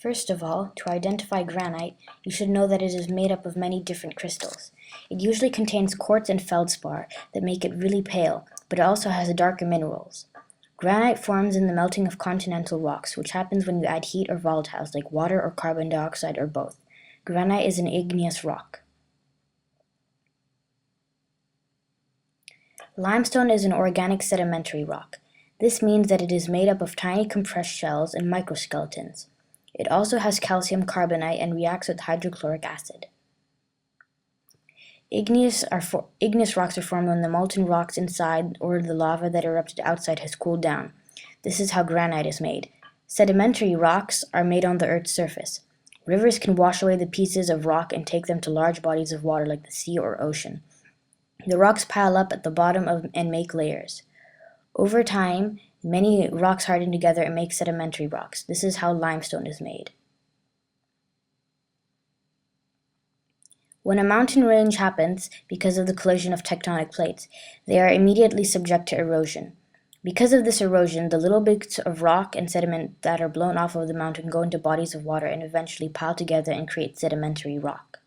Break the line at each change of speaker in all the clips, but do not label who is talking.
First of all, to identify granite, you should know that it is made up of many different crystals. It usually contains quartz and feldspar that make it really pale, but it also has darker minerals. Granite forms in the melting of continental rocks, which happens when you add heat or volatiles like water or carbon dioxide or both. Granite is an igneous rock. Limestone is an organic sedimentary rock. This means that it is made up of tiny compressed shells and microskeletons. It also has calcium carbonate and reacts with hydrochloric acid. Igneous rocks are formed when the molten rocks inside or the lava that erupted outside has cooled down. This is how granite is made. Sedimentary rocks are made on the Earth's surface. Rivers can wash away the pieces of rock and take them to large bodies of water like the sea or ocean. The rocks pile up at the bottom and make layers. Over time, many rocks harden together and make sedimentary rocks. This is how limestone is made. When a mountain range happens because of the collision of tectonic plates, they are immediately subject to erosion. Because of this erosion, the little bits of rock and sediment that are blown off of the mountain go into bodies of water and eventually pile together and create sedimentary rock.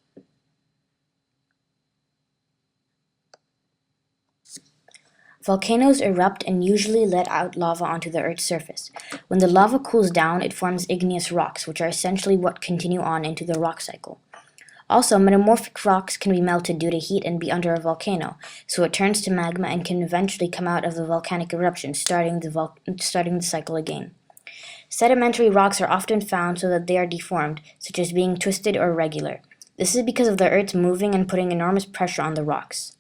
Volcanoes erupt and usually let out lava onto the Earth's surface. When the lava cools down, it forms igneous rocks, which are essentially what continue on into the rock cycle. Also, metamorphic rocks can be melted due to heat and be under a volcano, so it turns to magma and can eventually come out of the volcanic eruption, starting the cycle again. Sedimentary rocks are often found so that they are deformed, such as being twisted or irregular. This is because of the Earth's moving and putting enormous pressure on the rocks.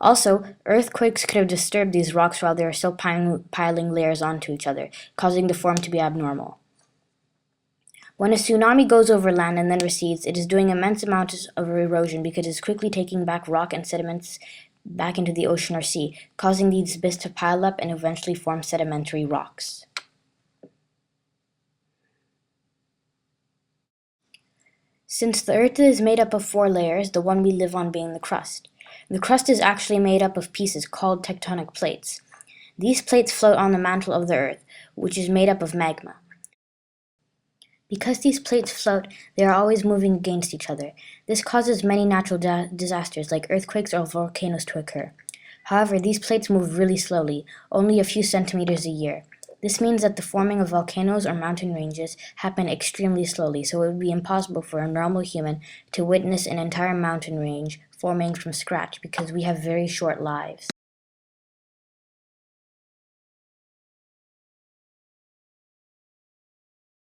Also, earthquakes could have disturbed these rocks while they are still piling layers onto each other, causing the form to be abnormal. When a tsunami goes over land and then recedes, it is doing immense amounts of erosion because it is quickly taking back rock and sediments back into the ocean or sea, causing these bits to pile up and eventually form sedimentary rocks. Since the Earth is made up of 4 layers, the one we live on being the crust. The crust is actually made up of pieces called tectonic plates. These plates float on the mantle of the Earth, which is made up of magma. Because these plates float, they are always moving against each other. This causes many natural disasters like earthquakes or volcanoes to occur. However, these plates move really slowly, only a few centimeters a year. This means that the forming of volcanoes or mountain ranges happen extremely slowly, so it would be impossible for a normal human to witness an entire mountain range forming from scratch because we have very short lives.